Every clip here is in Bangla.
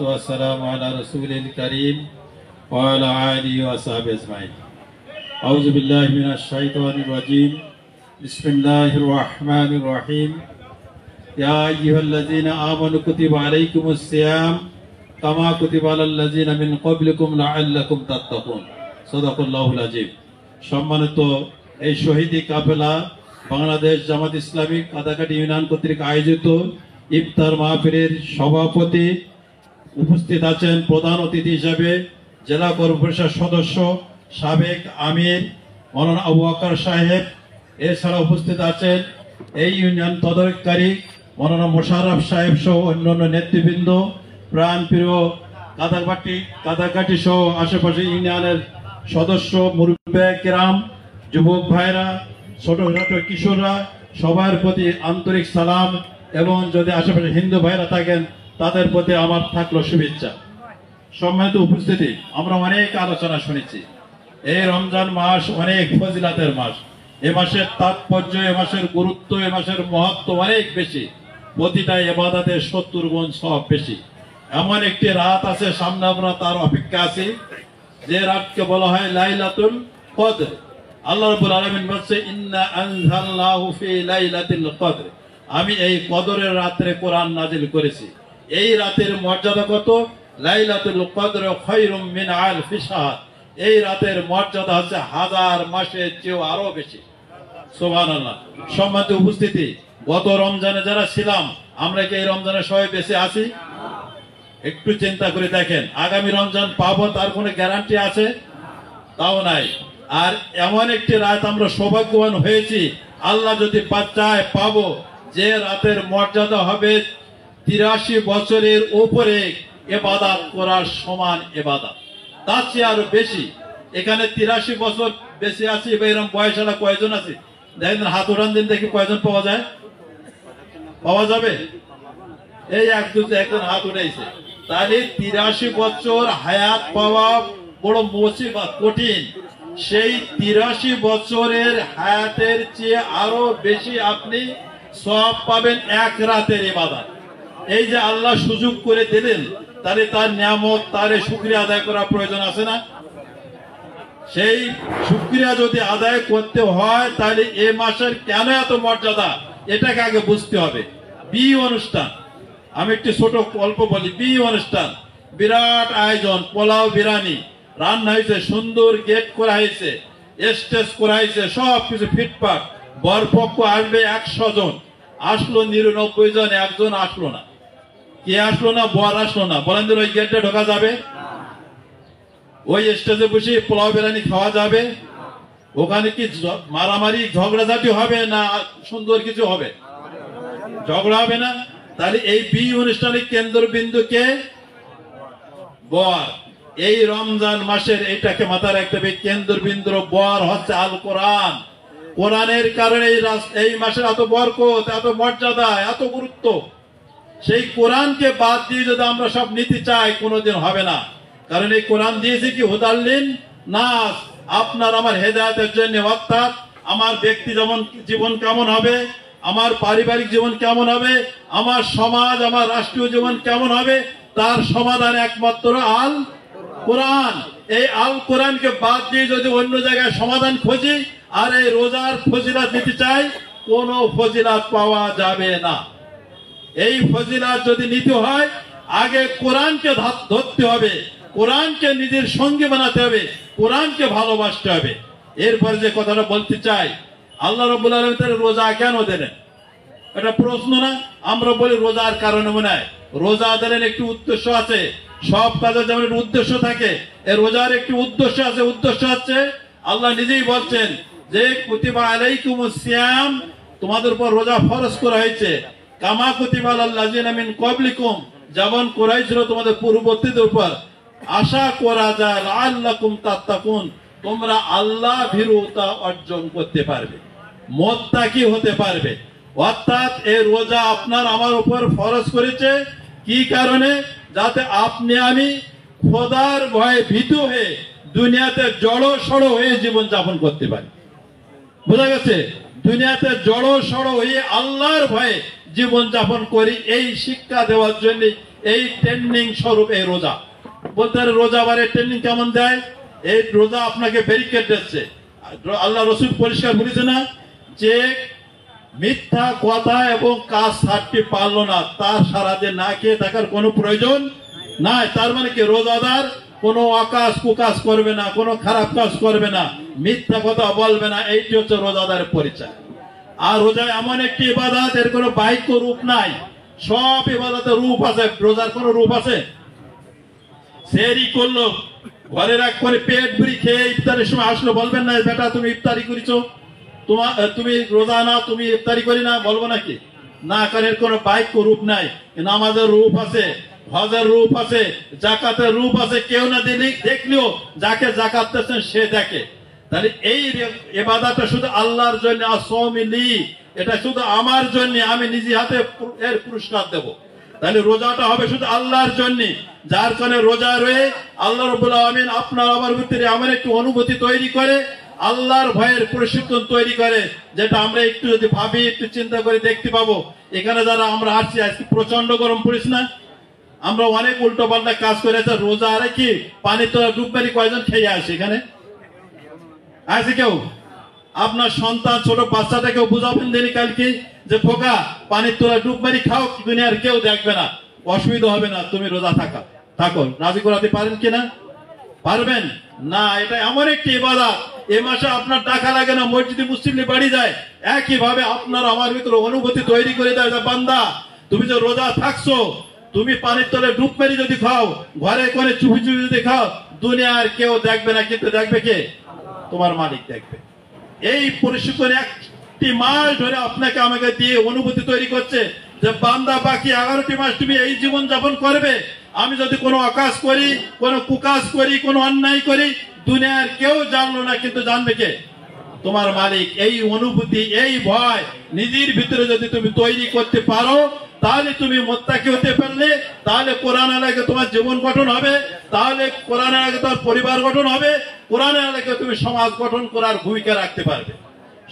والسلام على رسول الكريم وعلى آله وصحبه أجمعين. أعوذ بالله من الشيطان الرجيم. بسم الله الرحمن الرحيم. يا أيها الذين آمنوا كتب عليكم الصيام كما كتب على الذين من قبلكم لعلكم تتقون. صدق الله العظيم. সম্মানিত এই শহীদি কাফেলা বাংলাদেশ জামাত ইসলামী কাদাকাটি ইউনিয়ন কর্তৃক আয়োজিত ইফতার মাহফিলের সভাপতি, উপস্থিত আছেন প্রধান অতিথি হিসেবে জেলা কর্পোরেশন সদস্য সাবেক আমির মৌলানা আবু বকর সাহেব। এছাড়া উপস্থিত আছেন এই ইউনিয়ন তদারককারী মৌলানা মোশাররফ সাহেব সহ অন্যান্য নেতৃবৃন্দ, প্রাণপ্রিয় কাদাকাটি সহ আশেপাশে ইউনিয়নের সদস্য, মুরব্বি কেরাম, যুবক ভাইরা, ছোট ছোট কিশোররা, সবার প্রতি আন্তরিক সালাম এবং যদি আশেপাশে হিন্দু ভাইরা থাকেন তাদের প্রতি আমার থাকলো শুভেচ্ছা। সম্মানিত উপস্থিতি, আমরা অনেক আলোচনা শুনেছি। এই রমজান মাস অনেক ফজিলাতের মাস। এ মাসের তাৎপর্য, এ মাসের গুরুত্ব, এ মাসের মহত্ব অনেক বেশি। প্রতিটা ইবাদতের 70 গুণ সব বেশি। এমন একটি রাত আছে সামনে, আমরা তার অপেক্ষা আছি, যে রাতকে বলা হয় লাইলাতুল কদর। আল্লাহ রাব্বুল আলামিন বলছে, ইন্না আনজালনাহু ফি লাইলাতিল কদর। আমি এই কদরের রাতে কোরআন নাজিল করেছি। এই রাতের মর্যাদা কত? লাইলাতুল কদর খায়রুম মিন আলফি শাহর। এই রাতের মর্যাদা হচ্ছে 1000 মাসের চেয়েও আরো বেশি। সুবহানাল্লাহ। সম্মানিত উপস্থিতি, গত রমজানে যারা ছিলাম, আমরা কি এই রমজানে সবাই বেঁচে আছি? একটু চিন্তা করে দেখেন, আগামী রমজান পাবো তার কোনো গ্যারান্টি আছে? তাও নাই। আর এমন একটি রাত আমরা সৌভাগ্যবান হয়েছি, আল্লাহ যদি চায় পাবো, যে রাতের মর্যাদা হবে 83 বছরের উপরে ইবাদত করার সমান ইবাদত, তার চেয়ে আরো বেশি। এখানে 83 বছর বেশি আছি, এরকম বয়সেরা কয়জন আছে? দেখেন, হাত উঠান দিন, দেখি কয়জন পাওয়া যায়। পাওয়া যাবে? এই একজন হাত উঠাইছে। তাহলে 83 বছর হায়াত পাওয়া বড় মুসিবত, কঠিন। সেই 83 বছরের হায়াতের চেয়ে আরো বেশি আপনি সওয়াব পাবেন এক রাতের ইবাদত। এই যে আল্লাহ সুযোগ করে দিলেন, তাহলে তার নিয়ামত, তার শুকরিয়া আদায় করা প্রয়োজন আছে না? সেই শুকরিয়া যদি আদায় করতে হয়, তাহলে এ মাসের কেন এত মর্যাদা, এটাকে আগে বুঝতে হবে। বিয়ে অনুষ্ঠান, আমি একটি ছোট গল্প বলি। বিয়ে অনুষ্ঠান, বিরাট আয়োজন, পোলাও বিরিয়ানি রান্না হয়েছে, সুন্দর গেট করা হয়েছে, স্টেজ করা হয়েছে, সবকিছু ফিটফাট। বরপক্ষ আসবে 100 জন, আসলো 99 জন, একজন আসলো না। কে আসলো না? বর আসলো না। বলেন ওই গেটে ঢোকা যাবে? ওই স্টেজে বসে পোলাও বিরিয়ানি খাওয়া যাবে? ওখানে কি মারামারি ঝগড়াঝাটি হবে না সুন্দর কিছু হবে? ঝগড়া হবে না? তাহলে এই বিয়ে অনুষ্ঠানের কেন্দ্রবিন্দু কে? বর। এই রমজান মাসের এটাকে মাথায় রাখতে হবে, কেন্দ্রবিন্দুর বর হচ্ছে আল কোরআন। কোরআনের কারণে এই মাসের এত বরকত, এত মর্যাদা, এত গুরুত্ব। সেই কোরআনকে বাদ দিয়ে যদি আমরা সব নিতে চাই, কোনোদিন হবে না। কারণ এই কোরআন দিয়েছে কি হুদাল্লিন নাস, আপনার আমার হেদায়েতের জন্য। অর্থাৎ আমার ব্যক্তি জীবন কেমন হবে, আমার পারিবারিক জীবন কেমন হবে, আমার সমাজ, আমার রাষ্ট্রীয় জীবন কেমন হবে, তার সমাধান একমাত্র আল কোরআন। এই আল কোরআনকে বাদ দিয়ে যদি অন্য জায়গায় সমাধান খুঁজি আর এই রোজার ফজিলাত নিতে চাই, কোন ফজিলাত পাওয়া যাবে না। এই ফজিলাত যদি নিতে হয়, আগে কোরআনকে ধরতে হবে, কোরআনকে নিজের সঙ্গে বানাতে হবে, কোরআনকে ভালোবাসতে হবে। এরপরে যে কথাটা বলতে চাই, আল্লাহ রাব্বুল আলামিন রোজা কেন দিলেন? এটা প্রশ্ন না? আমরা বলি রোজার কারণে মনে হয়। রোজা দিলেন একটি উদ্দেশ্য আছে। সব কাজের যেমন উদ্দেশ্য থাকে, এই রোজার একটি উদ্দেশ্য আছে। উদ্দেশ্য হচ্ছে, আল্লাহ নিজেই বলছেন যে কুতিবা আলাইকুমুস সিয়াম, তোমাদের উপর রোজা ফরজ করা হয়েছে, কামা কুতিবা আলাল লাযিনা মিন ক্বাবলিকুম, যেমন করা হয়েছিল তোমাদের পূর্ববর্তীদের উপর। আশা করা যায় লাআল্লাকুম তাত্তাকুন, তোমরা আল্লাহ ভীরুতা অর্জন করতে পারবে, মুত্তাকি হতে পারবে। অর্থাৎ এই রোজা আপনার আমার উপর ফরজ করেছে কি কারণে? যাতে আপনি আমি খোদার ভয়ে ভীতু হয়ে দুনিয়াতে জড়ো সড়ো হয়ে জীবন যাপন করতে পারি। বোঝা গেছে? দুনিয়াতে জড়ো সড়ো হয়ে আল্লাহর ভয়ে জীবন যাপন করি, এই শিক্ষা দেওয়ার জন্য এই ট্রেনিং স্বরূপ এই রোজা। বলতে পারে রোজা বারে ট্রেনিং কেমন দেয়? এই রোজা আপনাকে ব্যারিকেড দিচ্ছে। আল্লাহ রসুল পরিষ্কার বলেছে না যে মিথ্যা কথা এবং কাজ সারতে পারলো না তার সারাদিন না খেয়ে থাকার কোনো প্রয়োজন নাই। তার মানে কি রোজাদার কোনো আকাশ কুকাশ করবে না, কোনো খারাপ কাজ করবে না, মিথ্যা কথা বলবে না। এইটি হচ্ছে রোজাদারের পরিচয়। আর রোজা এমন একটি ইবাদত, এর কোনো বাহ্য রূপ নাই। সব ইবাদতের রূপ আছে, রোজার কোনো রূপ আছে? সেরি করলো, ঘরে রাখ করে পেট ভরি খেয়ে ইফতারের সময় আসলো, বলবেন না বেটা তুমি ইফতারি করেছো, তুমি রোজা না, তুমি ইফতারি করি না, বলবো নাকি? না, কারণ এর কোনো বাহ্য রূপ নাই। নামাজের রূপ আছে, হজের রূপ আছে, জাকাতের রূপ আছে। কেউ না দেখলেও যাকে জাকাত দিচ্ছেন সে দেখে। তাহলে এই ইবাদতটা শুধু আল্লাহর জন্য, আসমিলি, এটা শুধু আমার জন্য, আমি নিজে হাতে এর পুরস্কার দেব। তাহলে রোজাটা হবে শুধু আল্লাহর জন্য। যার কারণে রোজা রয়ে আল্লাহ রাব্বুল আলামিন আপনার আমার ভিতরে এমন একটি অনুভূতি তৈরি করে, আল্লাহর ভয়ের প্রশিক্ষণ তৈরি করে, যেটা আমরা একটু যদি ভাবি, একটু চিন্তা করে দেখতে পাবো। এখানে যারা আমরা আসছি, আজকে প্রচন্ড গরম পড়িস না, আমরা অনেক উল্টো পাল্টা কাজ করে রোজা আরে কি পানি তো ডুববারি কয়জন খেয়ে আসে? এখানে আছে কেউ? আপনার সন্তান ছোট বাচ্চাটাকেও বুঝাবেন দিন কালকে যে খোকা পানির তোলা ডুববারি খাও, দুনিয়ার কেউ দেখবে না, অসুবিধা হবে না, তুমি রোজা থাকো। রাজি করাতে পারেন কিনা? পারবেন না। এটা এমন একটি ইবাদত, এ মাসে আপনার টাকা লাগে না, মসজিদে মুসলিমে বাড়ি যায়। একইভাবে আপনার আমার ভিতরে অনুভূতি তৈরি করে দেয় যে বান্দা তুমি যে রোজা থাকছো, তুমি পানির তলে ডুব মেরে যদি খাও, ঘরে করে চুপি চুপি যদি খাও, দুনিয়ার কেউ দেখবে না, কিন্তু দেখবে কে? তোমার মালিক দেখবে। এই প্রশিক্ষণ একটি মাস ধরে আপনাকে আমাকে দিয়ে অনুভূতি তৈরি করছে যে বান্দা বাকি 11টি মাস তুমি এই জীবন যাপন করবে। আমি যদি কোনো অকাজ করি, কোনো কুকাজ করি, কোনো অন্যায় করি, দুনিয়ার কেউ জানলো না, কিন্তু জানবে কে? তোমার মালিক। এই অনুভূতি, এই ভয় নিজের ভিতরে যদি তুমি তৈরি করতে পারো, তাহলে তুমি মুত্তাকি হতে পারলে, তাহলে কোরআনের আলোকে তোমার জীবন গঠন হবে, তাহলে কোরআনের আলোকে তোমার পরিবার গঠন হবে, কোরআনের আলোকে তুমি সমাজ গঠন করার ভূমিকা রাখতে পারবে।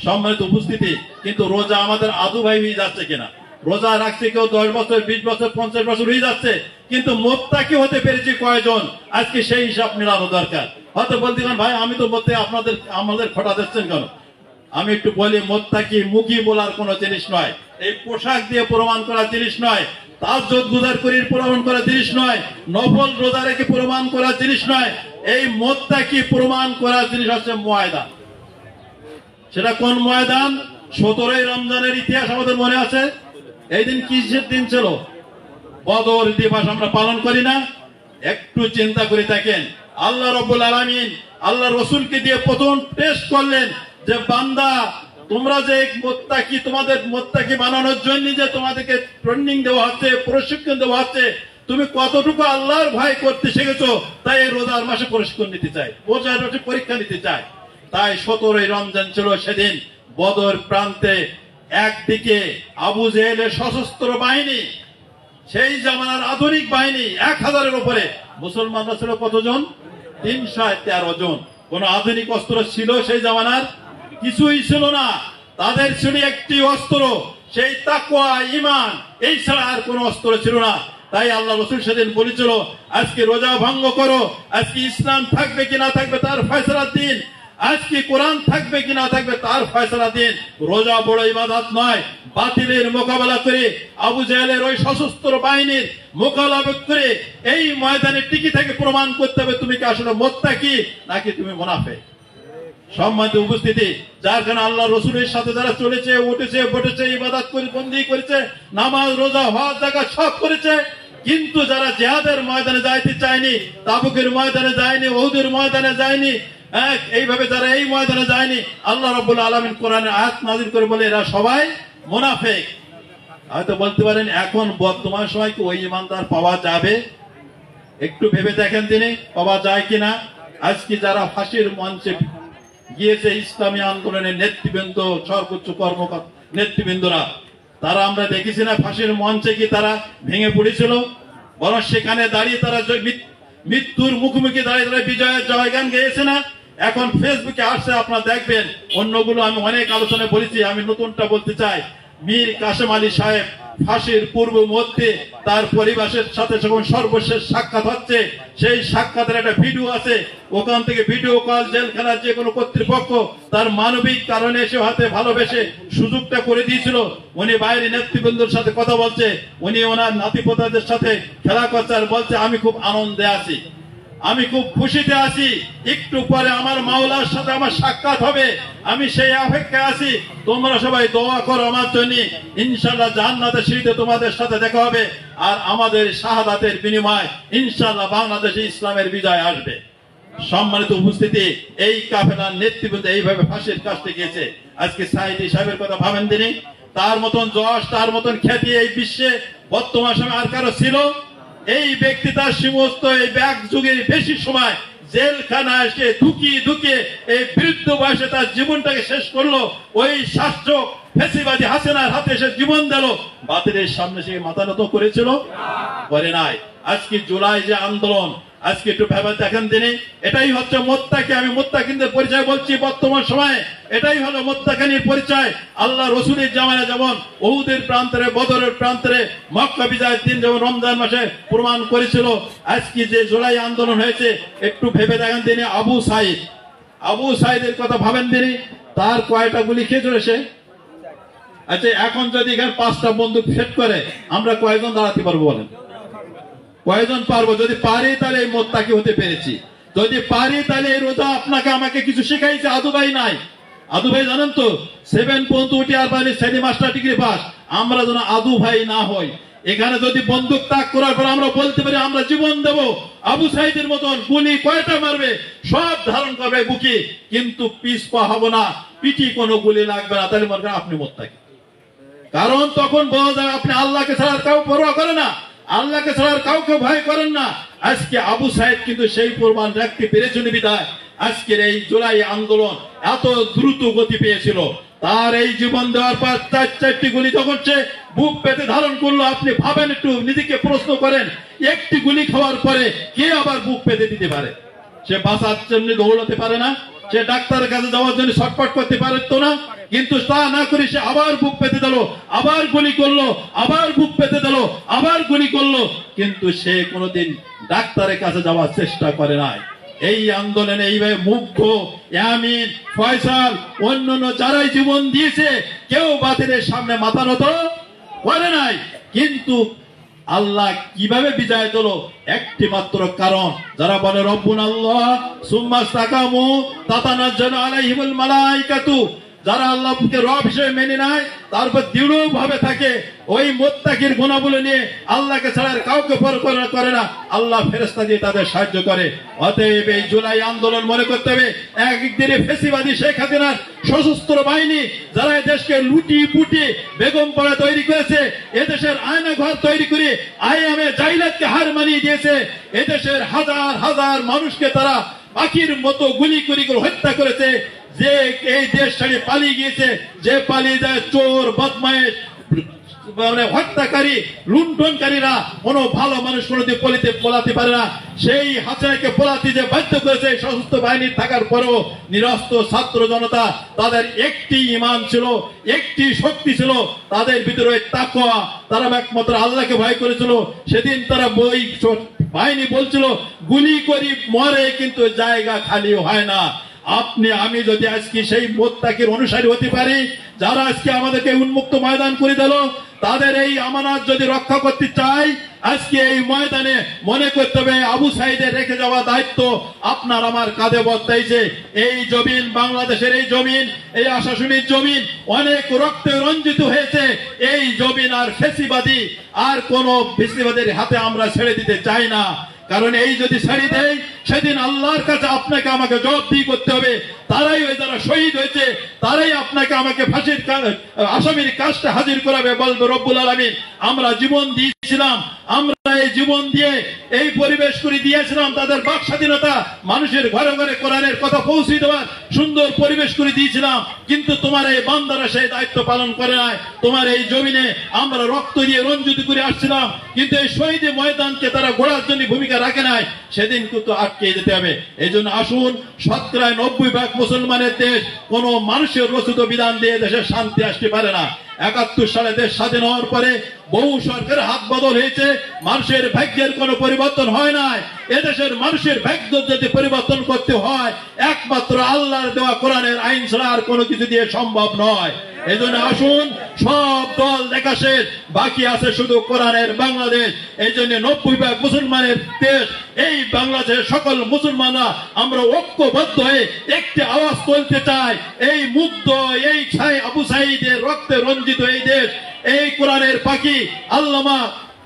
সম্মানিত উপস্থিতি, কিন্তু রোজা আমাদের আদু ভাই হয়ে যাচ্ছে কিনা? রোজা রাখছে কেউ 10 বছর, 20 বছর, 50 বছর হয়ে যাচ্ছে, কিন্তু মুত্তাকি হতে পেরেছি কয়জন? আজকে সেই হিসাব মেলানো দরকার। হয়তো বলতে ভাই আমি তো বলতে আমাদের খোটা দিচ্ছেন কেন? আমি একটু বলি, মুত্তাকি মুখী বলার কোন জিনিস নয়, এই পোশাক দিয়ে প্রমাণ করার জিনিস নয়, তাহাজ্জুদ গুজার করে প্রমাণ করার জিনিস নয়, নফল রোজা রেখে প্রমাণ করার জিনিস নয়। এই মুত্তাকি প্রমাণ করার জিনিস হচ্ছে ময়দান। সেটা কোন ময়দান? 17ই রমজানের ইতিহাস আমাদের মনে আছে। এই দিন কিসের দিন ছিল? বদর দিবস আমরা পালন করি না? একটু চিন্তা করে দেখেন, আল্লাহ রাব্বুল আলামিন আল্লাহ রসুলকে দিয়ে প্রথম টেস্ট করলেন যে বান্দা তোমরা যে মুত্তাকি, তোমাদের মুত্তাকি বানানোর জন্য যে তোমাদেরকে ট্রেনিং দেওয়া হচ্ছে, প্রশিক্ষণ দেওয়া হচ্ছে, তুমি কতটুকু আল্লাহর ভয় করতে শিখেছো? তাই এই রোজার মাসে প্রশিক্ষণ নিতে চাই, রোজার মাসে পরীক্ষা নিতে চাই। তাই 17ই রমজান ছিল সেদিন বদর প্রান্তে। একদিকে আবু জেহেলের সশস্ত্র বাহিনী, সেই জামানার আধুনিক বাহিনী 1000-এর উপরে, মুসলমানরা ছিল কতজন? 313 জন। কোন আধুনিক অস্ত্র ছিল সেই জামানার? কিছুই ছিল না। তাদের ছিল একটি অস্ত্র, সেই তাকওয়া, ঈমান, এই ছাড়া আর কোন অস্ত্র ছিল না। তাই আল্লাহ রাসূল সেদিন বলেছিল আজকে রোজা ভঙ্গ করো, আজকে ইসলাম থাকবে কি না থাকবে তার ফয়সালার দিন, আজকে কোরআন থাকবে কি না থাকবে তার ফয়সালা দিন। রোজা বড় ইবাদত নয়। বাতিলের মোকাবেলা করে, আবু জেহেলের ওই সশস্ত্র বাহিনীর মোকাবেলা করে এই ময়দানে টিকে থেকে প্রমাণ করতে হবে তুমি কি আসলে মুত্তাকি নাকি তুমি মুনাফিক। সম্মানিত উপস্থিতি, যার কারণে আল্লাহ রসুলের সাথে যারা চলেছে, উঠেছে, বটেছে, ইবাদত করে বন্দী করেছে, নামাজ, রোজা, হজ, যাকাত সব করেছে, কিন্তু যারা জিহাদের ময়দানে যাইতে চায়নি, তাবুকের ময়দানে যায়নি, উহুদের ময়দানে যায়নি, এইভাবে যারা এই ময়দানে যায়নি, আল্লাহ রাব্বুল আলামিন কোরআনে আয়াত নাযিল করে বলে এরা সবাই মুনাফিক। হয়তো বলতে পারেন এখন বর্তমান সময় কি ওই ইমানদার পাওয়া যাবে? একটু ভেবে দেখেন তিনি পাওয়া যায় কিনা। আজকে যারা ফাঁসির মঞ্চে গিয়েছে, ইসলামী আন্দোলনের নেতৃবৃন্দ, সর্বোচ্চ কর্মকর্তা নেতৃবৃন্দরা, তারা আমরা দেখেছি না ফাঁসির মঞ্চে কি তারা ভেঙে পড়েছিল? বরং সেখানে দাঁড়িয়ে তারা মৃত্যুর মুখোমুখি দাঁড়িয়ে তারা বিজয়ের জয়গান গেয়েছে না? এখন ফেসবুকে আসছে, আপনারা দেখবেন। অন্যগুলো আমি অনেক আলোচনায় বলেছি, আমি নতুনটা বলতে চাই। মীর কাসেম আলী সাহেব ফাঁসির পূর্ব মুহূর্তে তার পরিবারের সাথে যখন সর্বশেষ সাক্ষাৎ হচ্ছে, সেই সাক্ষাতের একটা ভিডিও আছে। ওখান থেকে ভিডিও কল জেলখানার যে কোনো কর্তৃপক্ষ তার মানবিক কারণে এসে হাতে ভালোবেসে সুযোগটা করে দিয়েছিল। উনি বাইরে নেতৃবৃন্দের সাথে কথা বলছে, উনি ওনার নাতিপোতাদের সাথে খেলা করছে আর বলছে আমি খুব আনন্দে আছি, আমি খুব খুশিতে আছি, একটু পরে আমার মাওলার সাথে আমার সাক্ষাৎ হবে, আমি সেই অপেক্ষায় আছি, তোমরা সবাই দোয়া করো আমার জন্য, ইনশাআল্লাহ জান্নাতের সিঁড়িতে তোমাদের সাথে দেখা হবে, আর আমাদের শাহাদাতের বিনিময় ইনশাআল্লাহ বাংলাদেশে ইসলামের বিজয় আসবে। সম্মানিত উপস্থিতি, এই কাফেলার নেতৃবৃন্দ এইভাবে ফাঁসির কাছে গিয়েছে। আজকে সাইদি সাহেবের কথা ভাবেন তিনি, তার মতন যশ, তার মতন খ্যাতি এই বিশ্বে বর্তমান সময় আর কারো ছিল? এই ব্যক্তি তার সমস্ত এই ব্যাগ যুগের বেশি সময় জেলখানায় এসে ধুকিয়ে এই বৃদ্ধ বয়সে তার জীবনটাকে শেষ করলো। ওই শাসক ফেসিবাদী হাসিনার হাতে এসে জীবন দিল, বাতিলের সামনে সে মাথা নত করেছিল? করে নাই। আজকে জুলাই যে আন্দোলন, আজকে একটু ভেবে দেখেন তিনি, এটাই হচ্ছে মোত্তাকি। আমি মোত্তাকিনদের পরিচয় বলছি বর্তমান সময়ে, এটাই হলো মোত্তাকিনের পরিচয়। আল্লাহ রসুলের জামানে যেমন উহুদের প্রান্তরে, বদরের প্রান্তরে, মক্কা বিজয়ের দিন যেমন রমজান মাসে প্রমাণ করেছিল, আজকে যে জুলাই আন্দোলন হয়েছে একটু ভেবে দেখেন তিনি। আবু সাইদের কথা ভাবেন তিনি, তার কয়টা গুলি খেয়েছিল সে? আচ্ছা, এখন যদি এখানে 5টা বন্দুক সেট করে আমরা কয়জন দাঁড়াতে পারবো বলেন? কয়জন পারবো? যদি পারি তাহলে এই মোত্তাকি হতে পেরেছি, যদি পারি তাহলে এই রোজা আপনাকে আমাকে কিছু শিখাইছে। আদু ভাই নাই, আদু ভাই জানেন তো 7 পর্যন্ত উঠে আর পারি, শ্রেণী মাস্টার ডিগ্রি পাস। আমরা যেন আদু ভাই না হই। এখানে যদি বন্দুক তাক করার পর আমরা বলতে পারি আমরা জীবন দেব, আবু সাইদের মতন গুলি কয়টা মারবে সব ধারণ করবে বুকে, কিন্তু পিছ পা হবো না, পিঠি কোনো গুলি লাগবে না, তাহলে মনে করেন আপনি মোত্তাকি। কারণ তখন বোঝা যায় আপনি আল্লাহকে ছাড়া কাউ পরোয়া করে না, আল্লাহকে ছাড়া কাউকে ভয় করেন না। আজকে আবু সাইদ কিন্তু সেই প্রমাণ রাখতে পেরেছেন বিধায় আজকের এই জুলাই আন্দোলন এত দ্রুত গতি পেয়েছিল। তার এই জীবন দেওয়ার পর 4টি গুলি যখন সে বুক পেতে ধারণ করলো, আপনি ভাবেন, একটু নিজেকে প্রশ্ন করেন, একটি গুলি খাওয়ার পরে কে আবার বুক পেতে দিতে পারে? সে বাঁচার জন্য দৌড়াতে পারে না, সে ডাক্তারের কাছে যাওয়ার জন্য ছটফট করতে পারতো না, কিন্তু তা না করে সে আবার বুক পেতে দিল, আবার গুলি করলো, আবার বুক পেতে দিল, আবার গুলি করলো, কিন্তু সে কোনোদিন ডাক্তারের কাছে যাওয়ার চেষ্টা করে নাই। এই আন্দোলনে এইভাবে মুগ্ধ, ইয়ামিন, ফয়সাল, অন্যান্য যারাই জীবন দিয়েছে, কেউ বাতিলের সামনে মাথা নত করে নাই। কিন্তু আল্লাহ কিভাবে বিজয় দিল? একটি মাত্র কারণ, যারা বলে রব্বুনা আল্লাহ সুম্মা ইসতাকামু তাতানাজ্জালু আলাইহিমুল মালাইকাতু, যারা আল্লাহকে রব হিসেবে মেনে নেয়, তারপর দৃঢ়ভাবে থাকে, ওই মোত্তাকির গুণাবলী নিয়ে আল্লাহকে ছাড়া কাউকে পরোয়া করে না, আল্লাহ ফেরেশতা দিয়ে তাদের সাহায্য করে। অতএব এই জুলাই আন্দোলন মনে করতে হবে একদিকে ফেসিবাদী শেখ হাসিনার সশস্ত্র বাহিনী যারা দেশকে লুটি পুটি বেগম পড়া তৈরি করেছে, এদেশের আয়না ঘর তৈরি করে আইএমএ জাইলাতকে হার মানিয়ে দিয়েছে, এদেশের হাজার হাজার মানুষকে তারা পাখির মতো গুলি করে হত্যা করেছে। যে এই দেশ ছেড়ে পালিয়ে গিয়েছে, যে পালিয়ে যায় চোর, বদমাইশ, হত্যাকারী, লুণ্ঠনকারীরা, কোনো ভালো মানুষ কোনোদিন পলাতে পারে না। সেই হাসিনাকে পলাতে যে বাধ্য করেছে সশস্ত্র বাহিনী থাকার পরেও নিরস্ত্র ছাত্র জনতা, তাদের একটি ঈমান ছিল, একটি শক্তি ছিল, তাদের ভিতরে তাকওয়া, তারা একমাত্র আল্লাহকে ভয় করেছিল। সেদিন তারা বাহিনী বলছিল গুলি করি মরে, কিন্তু জায়গা খালি হয় না। আপনি আমি যদি আজকে সেই মোত্তাকির অনুসারী হতে পারি, যারা আজকে আমাদেরকে উন্মুক্ত ময়দান করে দিল, তাদের এই আমানত যদি রক্ষা করতে চাই, আজকে এই ময়দানে মনে করতে হবে আবু সাইদের রেখে যাওয়া দায়িত্ব আপনার আমার কাঁধে বর্তাইছে। এই জমিন, বাংলাদেশের এই জমিন, এই আশাশুনির জমিন অনেক রক্তে রঞ্জিত হয়েছে। এই জমিন আর ফেসিবাদী আর কোন ফেসিবাদের হাতে আমরা ছেড়ে দিতে চাই না। কারণ এই যদি ছেড়ে দেয়, সেদিন আল্লাহর কাছে আপনাকে আমাকে জবাবদিহি করতে হবে। তারাই ওই যারা শহীদ হয়েছে, তারাই আপনাকে আমাকে ফাঁসির আসামির কাজটা হাজির করাবে, বলবে রব্বুল আলামিন আমরা জীবন দিয়েছিলাম, আমরা এই জীবন দিয়ে এই পরিবেশ করে দিয়েছিলাম, তাদের বাক স্বাধীনতা, মানুষের ঘরে ঘরে কোরআনের কথা পৌঁছে দেওয়ার সুন্দর পরিবেশ করে দিয়েছিলাম, কিন্তু তোমার এই বান্দারা সেই দায়িত্ব পালন করে নাই। তোমার এই জমিনে আমরা রক্ত দিয়ে রঞ্জিত করে আসছিলাম, কিন্তু এই শহীদ ময়দানকে তারা গড়ার জন্য ভূমিকা রাখে নাই। সেদিন কিন্তু আটকে যেতে হবে। এই জন্য আসুন, 90% মুসলমানের দেশ, কোন মানুষের রচিত বিধান দিয়ে দেশে শান্তি আসতে পারে না। 71 সালে দেশ স্বাধীন হওয়ার পরে বহু সরকারের হাত বদল হয়েছে, মানুষের ভাগ্যের কোনো পরিবর্তন হয় নাই। এদেশের মানুষের ভাগ্য যদি পরিবর্তন করতে হয় একমাত্র আল্লাহর দেওয়া কোরআনের আইন ছাড়া আর কোনো কিছু দিয়ে সম্ভব নয়। এই জন্য আসুন সব দল দেখা শেষ, বাকি আছে শুধু কোরআনের বাংলাদেশ। এই জন্য 90% মুসলমানের দেশ এই বাংলাদেশের সকল মুসলমানরা আমরা ঐক্যবদ্ধ হয়ে একটি আওয়াজ তুলতে চাই। এই মুগ্ধ, এই আবু সাঈদের রক্তে রঞ্জিত এই দেশ, এই কোরআনের পাখি আল্লামা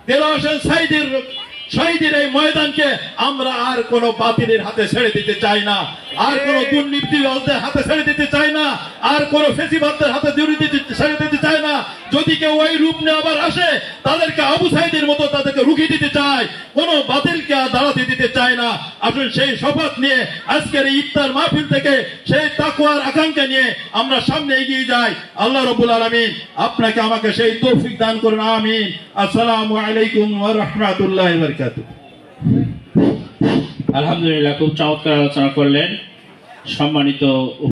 দেলোয়ার হোসেন সাঈদীর শহীদের এই ময়দানকে আমরা আর কোন বাতিলের হাতে ছেড়ে দিতে চাই না, আর কোন দুর্নীতিবাজদের হাতে ছেড়ে দিতে চাই না, আর কোন ফেসিবাদদের হাতে ছেড়ে দিতে চাই না। যদি কেউ ওই রূপ নিয়ে আবার আসে তাদেরকে আবু সাঈদের মতো তাদেরকে রুখে দিতে চায়, কোন বাতিলকে দাঁড়াতে দিতে চায় না। আসুন সেই শপথ নিয়ে আজকের এই ইফতার মাহফিল থেকে সেই তাকওয়ার আকাঙ্ক্ষা নিয়ে আমরা সামনে এগিয়ে যাই। আল্লাহ রাব্বুল আলামিন আপনাকে আমাকে সেই তৌফিক দান করুন, আমিন। আসসালামু আলাইকুম ওয়া রাহমাতুল্লাহি ওয়া বারাকাতুহু। আলহামদুলিল্লাহ, খুব চমৎকার আলোচনা করলেন সম্মানিত